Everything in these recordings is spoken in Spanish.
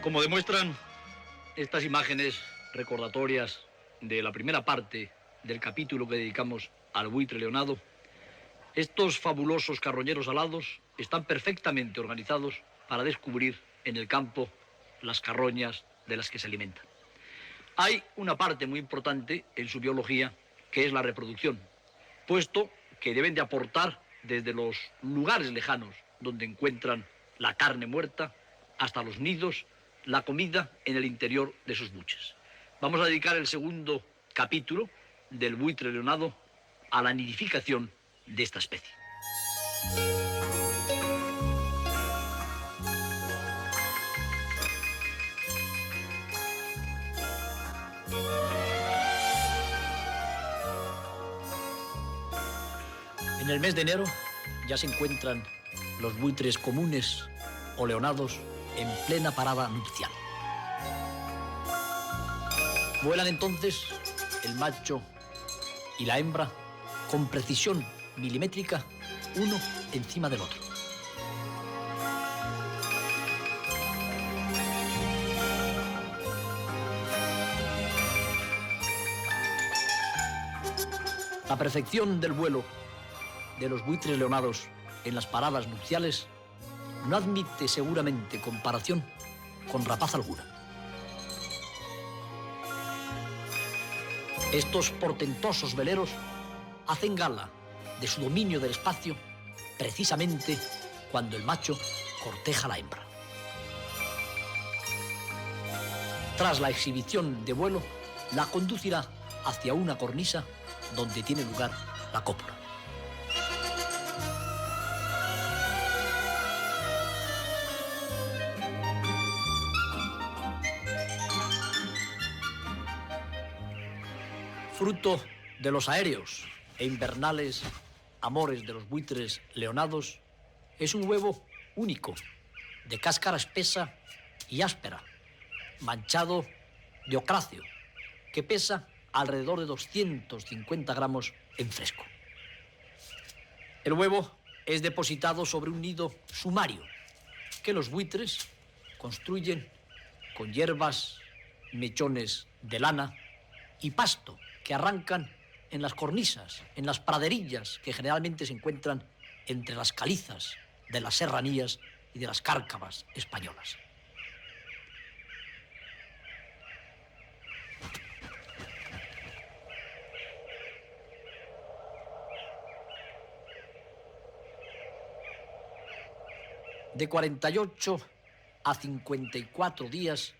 Como demuestran estas imágenes recordatorias de la primera parte del capítulo que dedicamos al buitre leonado, estos fabulosos carroñeros alados están perfectamente organizados para descubrir en el campo las carroñas de las que se alimentan. Hay una parte muy importante en su biología que es la reproducción, puesto que deben de aportar desde los lugares lejanos donde encuentran la carne muerta hasta los nidos, la comida en el interior de sus buches. Vamos a dedicar el segundo capítulo del buitre leonado a la nidificación de esta especie. En el mes de enero ya se encuentran los buitres comunes o leonados en plena parada nupcial. Vuelan entonces el macho y la hembra con precisión milimétrica, uno encima del otro. La perfección del vuelo de los buitres leonados en las paradas nupciales no admite seguramente comparación con rapaz alguna. Estos portentosos veleros hacen gala de su dominio del espacio precisamente cuando el macho corteja a la hembra. Tras la exhibición de vuelo, la conducirá hacia una cornisa donde tiene lugar la cópula. Fruto de los aéreos e invernales amores de los buitres leonados, es un huevo único, de cáscara espesa y áspera, manchado de ocráceo, que pesa alrededor de 250 gramos en fresco. El huevo es depositado sobre un nido sumario que los buitres construyen con hierbas, mechones de lana y pasto que arrancan en las cornisas, en las praderillas que generalmente se encuentran entre las calizas de las serranías y de las cárcavas españolas. De 48 a 54 días,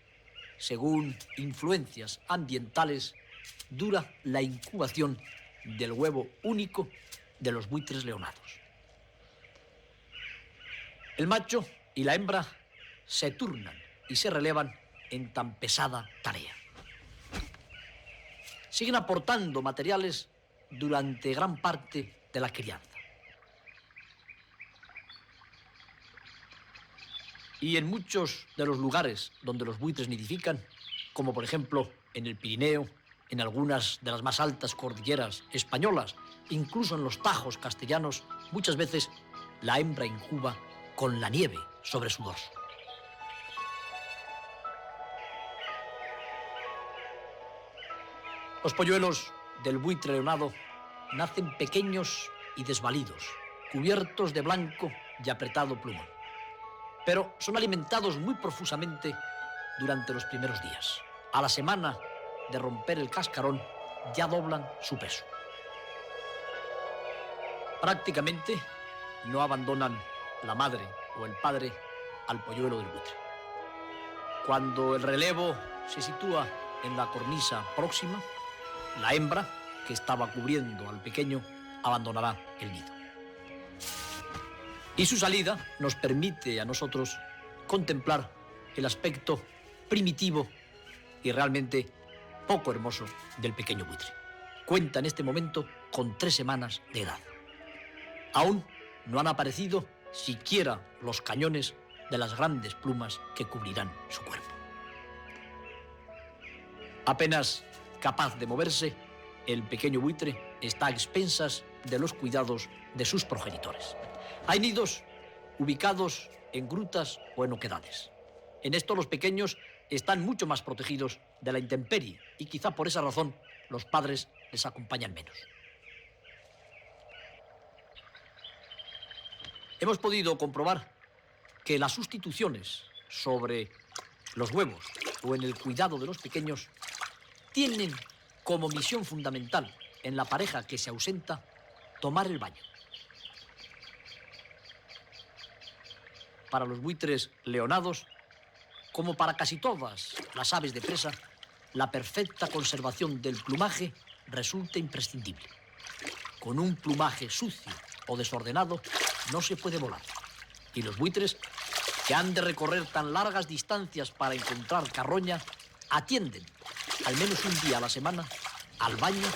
según influencias ambientales, dura la incubación del huevo único de los buitres leonados. El macho y la hembra se turnan y se relevan en tan pesada tarea. Siguen aportando materiales durante gran parte de la crianza. Y en muchos de los lugares donde los buitres nidifican, como por ejemplo en el Pirineo, en algunas de las más altas cordilleras españolas, incluso en los Tajos castellanos, muchas veces la hembra incuba con la nieve sobre su dorso. Los polluelos del buitre leonado nacen pequeños y desvalidos, cubiertos de blanco y apretado plumón, pero son alimentados muy profusamente durante los primeros días. A la semana de romper el cascarón ya doblan su peso. Prácticamente no abandonan la madre o el padre al polluelo del buitre. Cuando el relevo se sitúa en la cornisa próxima, la hembra, que estaba cubriendo al pequeño, abandonará el nido. Y su salida nos permite a nosotros contemplar el aspecto primitivo y realmente poco hermoso del pequeño buitre. Cuenta en este momento con 3 semanas de edad. Aún no han aparecido siquiera los cañones de las grandes plumas que cubrirán su cuerpo. Apenas capaz de moverse, el pequeño buitre está a expensas de los cuidados de sus progenitores. Hay nidos ubicados en grutas o en oquedades. En esto los pequeños están mucho más protegidos de la intemperie y quizá por esa razón los padres les acompañan menos. Hemos podido comprobar que las sustituciones sobre los huevos o en el cuidado de los pequeños tienen como misión fundamental en la pareja que se ausenta tomar el baño. Para los buitres leonados, como para casi todas las aves de presa, la perfecta conservación del plumaje resulta imprescindible. Con un plumaje sucio o desordenado no se puede volar. Y los buitres, que han de recorrer tan largas distancias para encontrar carroña, atienden, al menos un día a la semana, al baño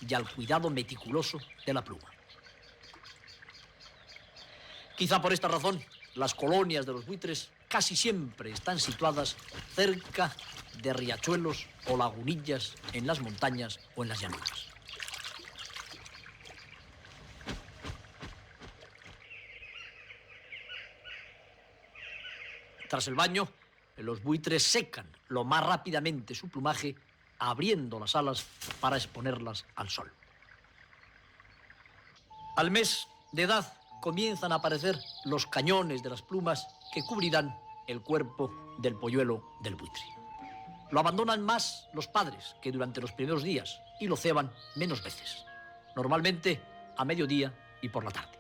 y al cuidado meticuloso de la pluma. Quizá por esta razón, las colonias de los buitres casi siempre están situadas cerca de riachuelos o lagunillas en las montañas o en las llanuras. Tras el baño, los buitres secan lo más rápidamente su plumaje, abriendo las alas para exponerlas al sol. Al mes de edad comienzan a aparecer los cañones de las plumas que cubrirán el cuerpo del polluelo del buitre. Lo abandonan más los padres que durante los primeros días y lo ceban menos veces, normalmente a mediodía y por la tarde.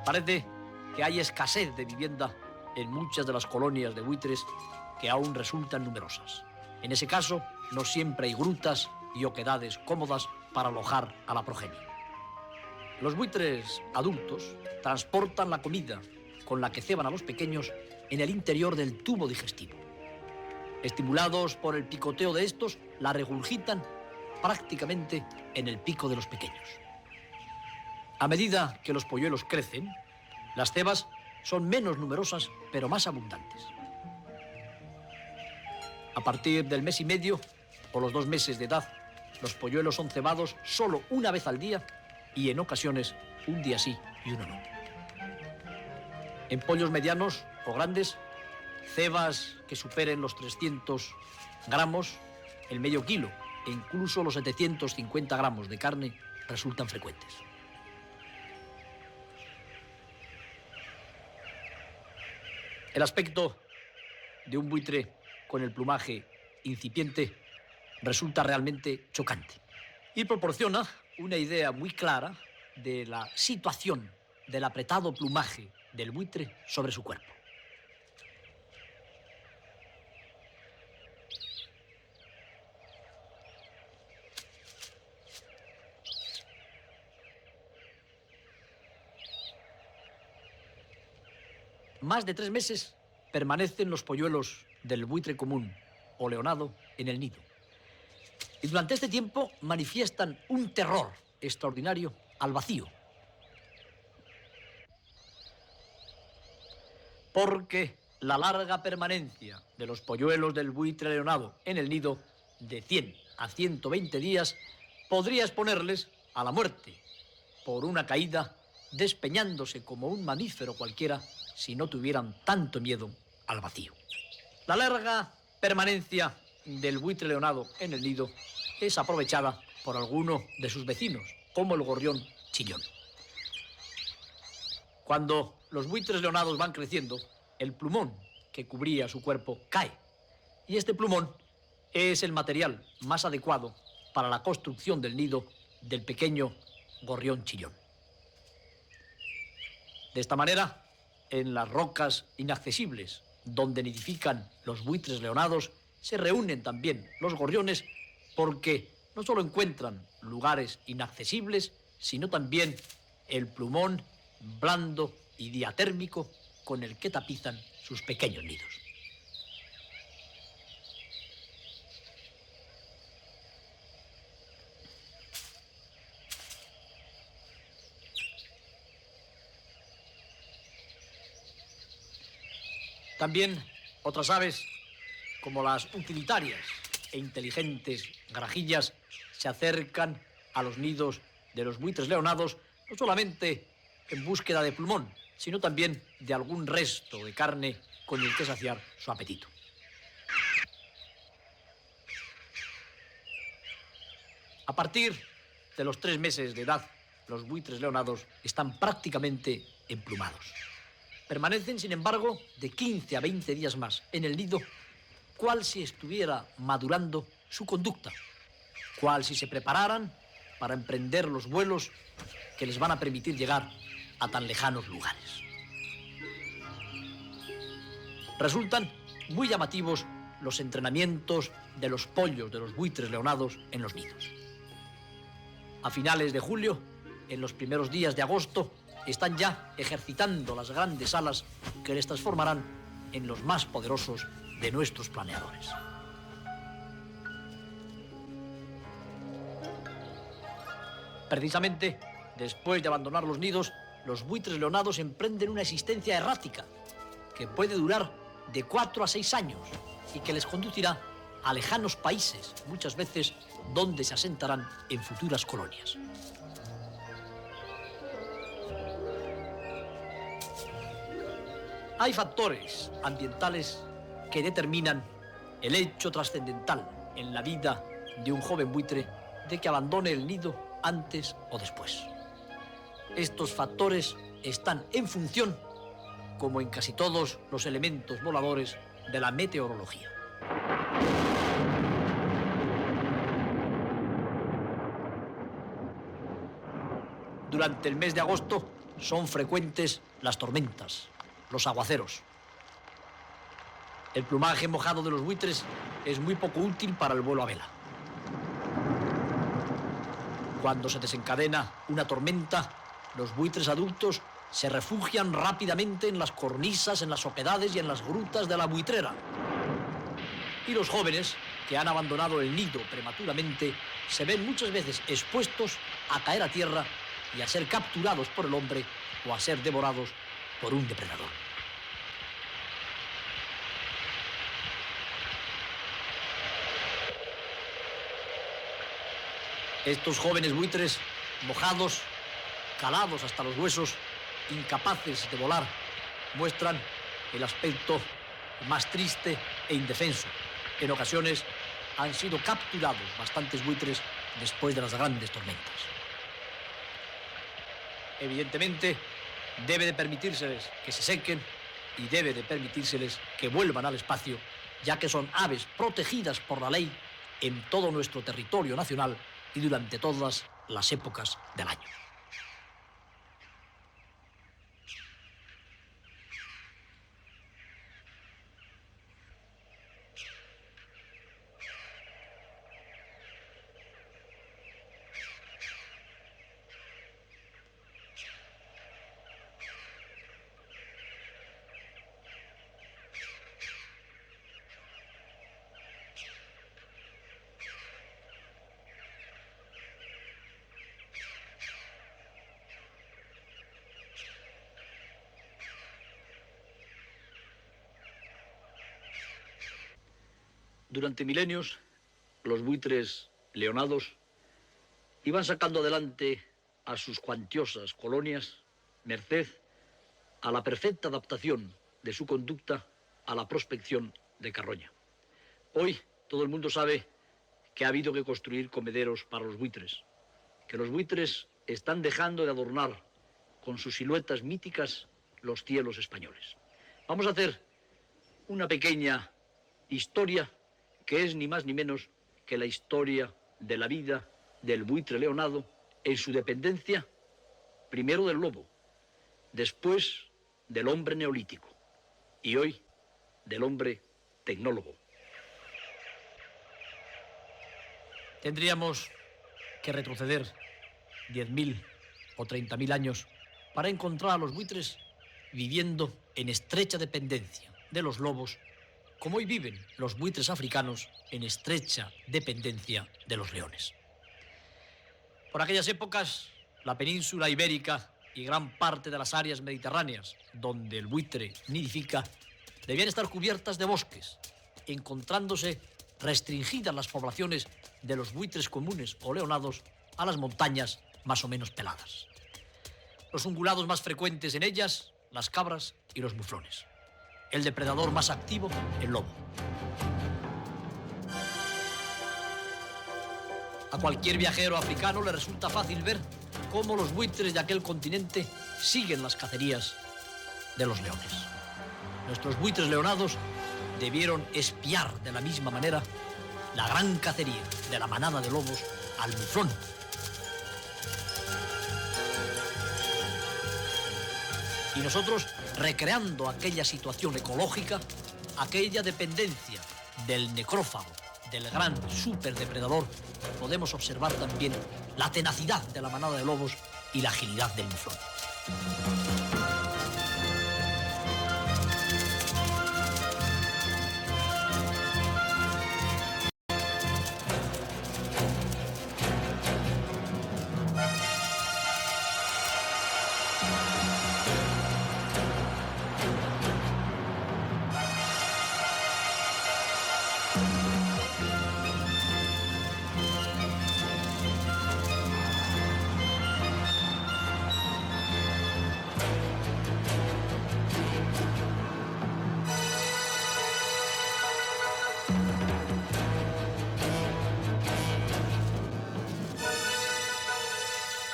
Parece que hay escasez de vivienda en muchas de las colonias de buitres que aún resultan numerosas. En ese caso, no siempre hay grutas y oquedades cómodas para alojar a la progenie. Los buitres adultos transportan la comida con la que ceban a los pequeños en el interior del tubo digestivo. Estimulados por el picoteo de estos, la regurgitan prácticamente en el pico de los pequeños. A medida que los polluelos crecen, las cebas son menos numerosas, pero más abundantes. A partir del mes y medio o los 2 meses de edad, los polluelos son cebados solo una vez al día y en ocasiones un día sí y uno no. En pollos medianos o grandes, cebas que superen los 300 gramos, el medio kilo e incluso los 750 gramos de carne resultan frecuentes. El aspecto de un buitre con el plumaje incipiente resulta realmente chocante y proporciona una idea muy clara de la situación del apretado plumaje del buitre sobre su cuerpo. Más de 3 meses permanecen los polluelos del buitre común o leonado en el nido. Y durante este tiempo manifiestan un terror extraordinario al vacío. Porque la larga permanencia de los polluelos del buitre leonado en el nido, de 100 a 120 días, podría exponerles a la muerte por una caída, despeñándose como un mamífero cualquiera si no tuvieran tanto miedo al vacío. La larga permanencia del buitre leonado en el nido es aprovechada por alguno de sus vecinos, como el gorrión chillón. Cuando los buitres leonados van creciendo, el plumón que cubría su cuerpo cae. Y este plumón es el material más adecuado para la construcción del nido del pequeño gorrión chillón. De esta manera, en las rocas inaccesibles donde nidifican los buitres leonados, se reúnen también los gorriones porque no solo encuentran lugares inaccesibles, sino también el plumón blando y diatérmico con el que tapizan sus pequeños nidos. También otras aves como las utilitarias e inteligentes grajillas se acercan a los nidos de los buitres leonados, no solamente en búsqueda de plumón, sino también de algún resto de carne con el que saciar su apetito. A partir de los 3 meses de edad, los buitres leonados están prácticamente emplumados. Permanecen, sin embargo, de 15 a 20 días más en el nido, cual si estuviera madurando su conducta, cual si se prepararan para emprender los vuelos que les van a permitir llegar a tan lejanos lugares. Resultan muy llamativos los entrenamientos de los pollos de los buitres leonados en los nidos. A finales de julio, en los primeros días de agosto, están ya ejercitando las grandes alas que les transformarán en los más poderosos de nuestros planeadores. Precisamente, después de abandonar los nidos, los buitres leonados emprenden una existencia errática que puede durar de 4 a 6 años y que les conducirá a lejanos países, muchas veces donde se asentarán en futuras colonias. Hay factores ambientales que determinan el hecho trascendental en la vida de un joven buitre de que abandone el nido antes o después. Estos factores están en función, como en casi todos los elementos voladores, de la meteorología. Durante el mes de agosto son frecuentes las tormentas, los aguaceros. El plumaje mojado de los buitres es muy poco útil para el vuelo a vela. Cuando se desencadena una tormenta, los buitres adultos se refugian rápidamente en las cornisas, en las oquedades y en las grutas de la buitrera. Y los jóvenes, que han abandonado el nido prematuramente, se ven muchas veces expuestos a caer a tierra y a ser capturados por el hombre o a ser devorados por un depredador. Estos jóvenes buitres, mojados, calados hasta los huesos, incapaces de volar, muestran el aspecto más triste e indefenso. En ocasiones han sido capturados bastantes buitres después de las grandes tormentas. Evidentemente, debe de permitírseles que se sequen y debe de permitírseles que vuelvan al espacio, ya que son aves protegidas por la ley en todo nuestro territorio nacional y durante todas las épocas del año. Durante milenios, los buitres leonados iban sacando adelante a sus cuantiosas colonias merced a la perfecta adaptación de su conducta a la prospección de carroña. Hoy todo el mundo sabe que ha habido que construir comederos para los buitres, que los buitres están dejando de adornar con sus siluetas míticas los cielos españoles. Vamos a hacer una pequeña historia que es ni más ni menos que la historia de la vida del buitre leonado en su dependencia, primero del lobo, después del hombre neolítico y hoy del hombre tecnólogo. Tendríamos que retroceder 10.000 o 30.000 años para encontrar a los buitres viviendo en estrecha dependencia de los lobos, como hoy viven los buitres africanos en estrecha dependencia de los leones. Por aquellas épocas, la península ibérica y gran parte de las áreas mediterráneas donde el buitre nidifica debían estar cubiertas de bosques, encontrándose restringidas las poblaciones de los buitres comunes o leonados a las montañas más o menos peladas. Los ungulados más frecuentes en ellas, las cabras y los muflones. El depredador más activo, el lobo. A cualquier viajero africano le resulta fácil ver cómo los buitres de aquel continente siguen las cacerías de los leones. Nuestros buitres leonados debieron espiar de la misma manera la gran cacería de la manada de lobos al muflón. Y nosotros, recreando aquella situación ecológica, aquella dependencia del necrófago, del gran superdepredador, podemos observar también la tenacidad de la manada de lobos y la agilidad del muflón.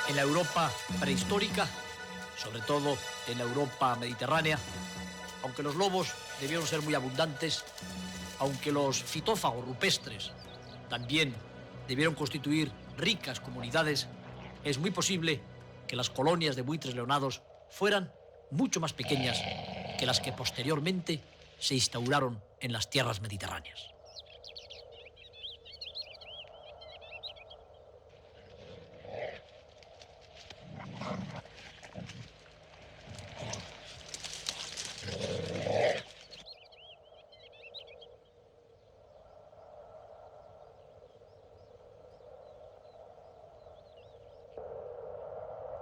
En la Europa prehistórica, sobre todo en la Europa mediterránea, aunque los lobos debieron ser muy abundantes, aunque los fitófagos rupestres también debieron constituir ricas comunidades, es muy posible que las colonias de buitres leonados fueran mucho más pequeñas que las que posteriormente se instauraron en las tierras mediterráneas.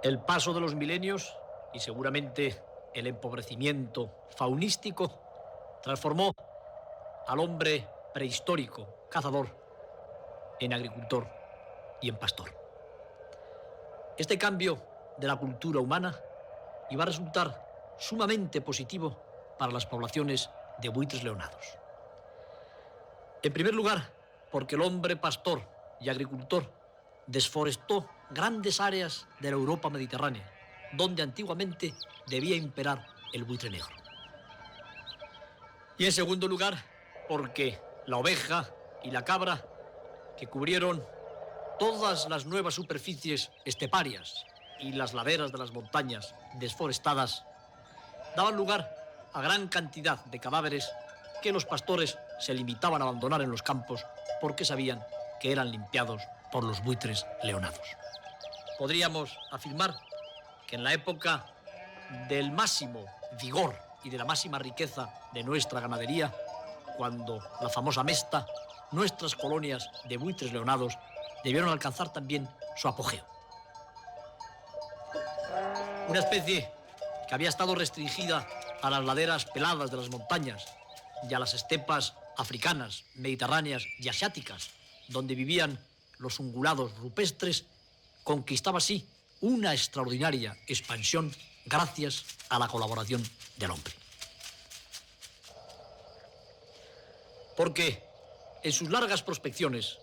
El paso de los milenios y seguramente el empobrecimiento faunístico transformó al hombre prehistórico, cazador, en agricultor y en pastor. Este cambio de la cultura humana iba a resultar sumamente positivo para las poblaciones de buitres leonados. En primer lugar, porque el hombre pastor y agricultor desforestó grandes áreas de la Europa mediterránea, donde antiguamente debía imperar el buitre negro. Y en segundo lugar, porque la oveja y la cabra, que cubrieron todas las nuevas superficies esteparias y las laderas de las montañas desforestadas, daban lugar a gran cantidad de cadáveres que los pastores se limitaban a abandonar en los campos porque sabían que eran limpiados por los buitres leonados. Podríamos afirmar que en la época del máximo vigor y de la máxima riqueza de nuestra ganadería, cuando la famosa mesta, nuestras colonias de buitres leonados debieron alcanzar también su apogeo. Una especie que había estado restringida a las laderas peladas de las montañas y a las estepas africanas, mediterráneas y asiáticas, donde vivían los ungulados rupestres, conquistaba así una extraordinaria expansión gracias a la colaboración del hombre. Porque en sus largas prospecciones,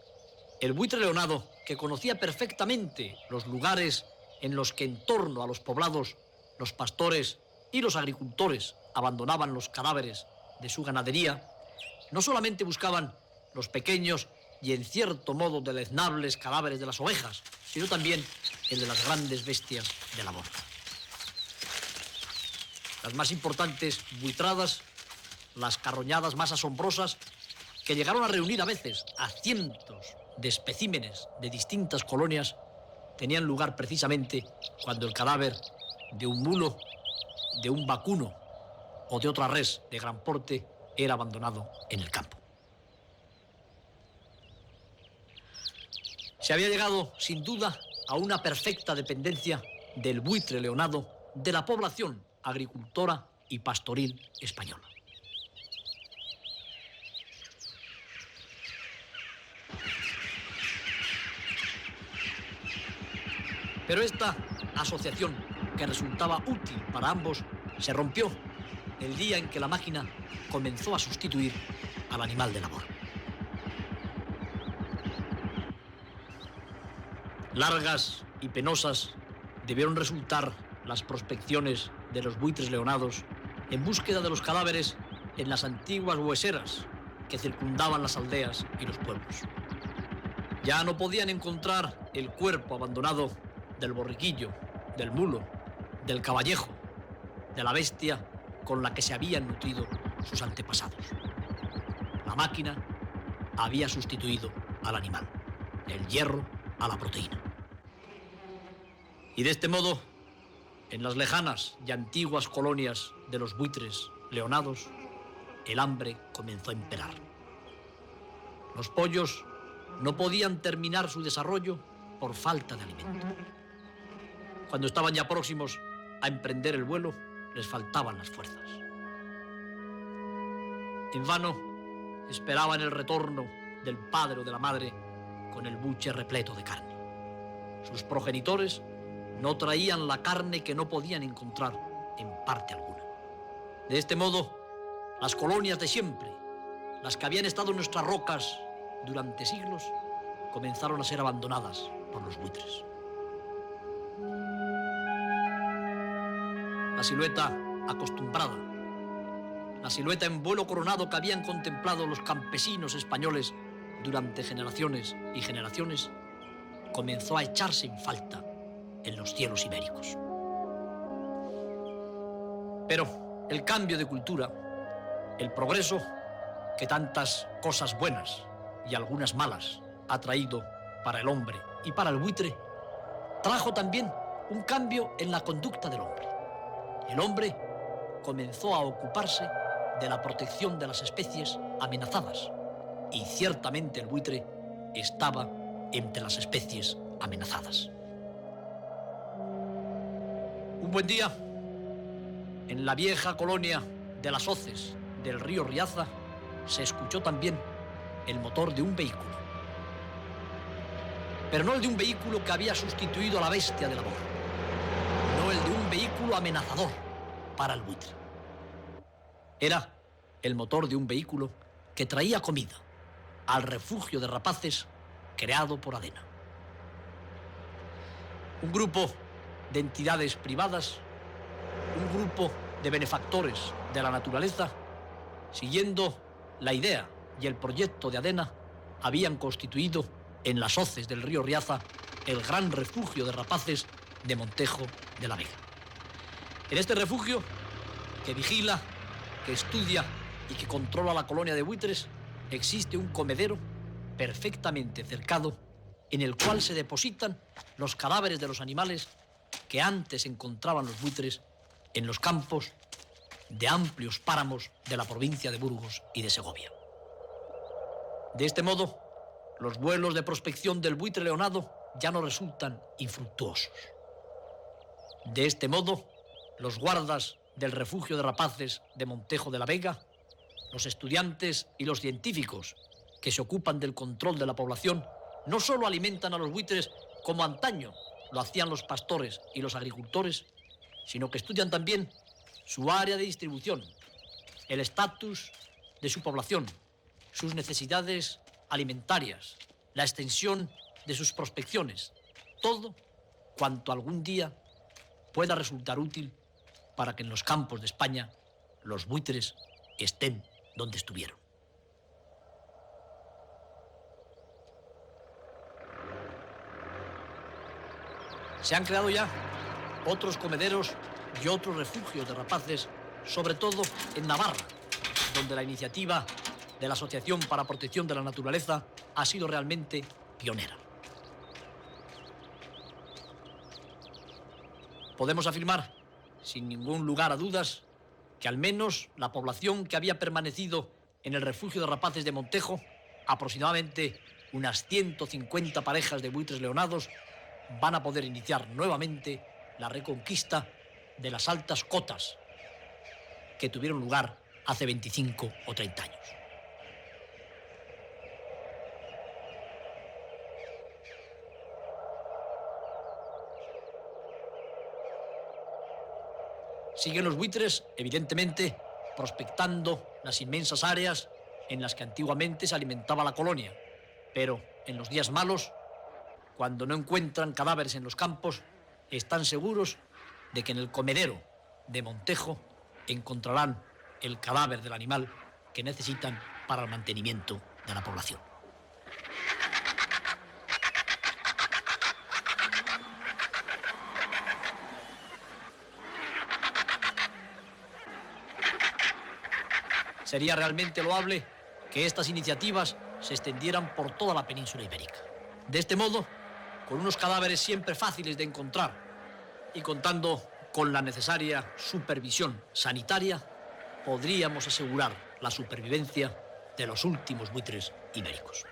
el buitre leonado, que conocía perfectamente los lugares en los que en torno a los poblados los pastores y los agricultores abandonaban los cadáveres de su ganadería, no solamente buscaban los pequeños y en cierto modo deleznables cadáveres de las ovejas, sino también el de las grandes bestias de labor. Las más importantes buitradas, las carroñadas más asombrosas, que llegaron a reunir a veces a cientos de especímenes de distintas colonias, tenían lugar precisamente cuando el cadáver de un mulo, de un vacuno o de otra res de gran porte era abandonado en el campo. Se había llegado, sin duda, a una perfecta dependencia del buitre leonado de la población agricultora y pastoril española. Pero esta asociación, que resultaba útil para ambos, se rompió el día en que la máquina comenzó a sustituir al animal de labor. Largas y penosas debieron resultar las prospecciones de los buitres leonados en búsqueda de los cadáveres en las antiguas hueseras que circundaban las aldeas y los pueblos. Ya no podían encontrar el cuerpo abandonado del borriquillo, del mulo, del caballejo, de la bestia con la que se habían nutrido sus antepasados. La máquina había sustituido al animal, el hierro a la proteína. Y de este modo, en las lejanas y antiguas colonias de los buitres leonados, el hambre comenzó a imperar. Los pollos no podían terminar su desarrollo por falta de alimento. Cuando estaban ya próximos a emprender el vuelo, les faltaban las fuerzas. En vano esperaban el retorno del padre o de la madre con el buche repleto de carne. Sus progenitores no traían la carne que no podían encontrar en parte alguna. De este modo, las colonias de siempre, las que habían estado en nuestras rocas durante siglos, comenzaron a ser abandonadas por los buitres. La silueta acostumbrada, la silueta en vuelo coronado que habían contemplado los campesinos españoles durante generaciones y generaciones, comenzó a echarse en falta en los cielos ibéricos. Pero el cambio de cultura, el progreso que tantas cosas buenas y algunas malas ha traído para el hombre y para el buitre, trajo también un cambio en la conducta del hombre. El hombre comenzó a ocuparse de la protección de las especies amenazadas, y ciertamente el buitre estaba entre las especies amenazadas. Un buen día, en la vieja colonia de las hoces del río Riaza, se escuchó también el motor de un vehículo. Pero no el de un vehículo que había sustituido a la bestia de labor, no el de un vehículo amenazador para el buitre. Era el motor de un vehículo que traía comida al refugio de rapaces creado por Adena. Un grupo de entidades privadas, un grupo de benefactores de la naturaleza, siguiendo la idea y el proyecto de Adena, habían constituido en las hoces del río Riaza el gran refugio de rapaces de Montejo de la Vega. En este refugio, que vigila, que estudia y que controla la colonia de buitres, existe un comedero perfectamente cercado en el cual se depositan los cadáveres de los animales que antes encontraban los buitres en los campos de amplios páramos de la provincia de Burgos y de Segovia. De este modo, los vuelos de prospección del buitre leonado ya no resultan infructuosos. De este modo, los guardas del refugio de rapaces de Montejo de la Vega, los estudiantes y los científicos que se ocupan del control de la población, no solo alimentan a los buitres como antaño lo hacían los pastores y los agricultores, sino que estudian también su área de distribución, el estatus de su población, sus necesidades alimentarias, la extensión de sus prospecciones, todo cuanto algún día pueda resultar útil para que en los campos de España los buitres estén donde estuvieron. Se han creado ya otros comederos y otros refugios de rapaces, sobre todo en Navarra, donde la iniciativa de la Asociación para la Protección de la Naturaleza ha sido realmente pionera. Podemos afirmar, sin ningún lugar a dudas, que al menos la población que había permanecido en el refugio de rapaces de Montejo, aproximadamente unas 150 parejas de buitres leonados, van a poder iniciar nuevamente la reconquista de las altas cotas que tuvieron lugar hace 25 o 30 años. Siguen los buitres, evidentemente, prospectando las inmensas áreas en las que antiguamente se alimentaba la colonia. Pero en los días malos, cuando no encuentran cadáveres en los campos, están seguros de que en el comedero de Montejo encontrarán el cadáver del animal que necesitan para el mantenimiento de la población. Sería realmente loable que estas iniciativas se extendieran por toda la península ibérica. De este modo, con unos cadáveres siempre fáciles de encontrar y contando con la necesaria supervisión sanitaria, podríamos asegurar la supervivencia de los últimos buitres ibéricos.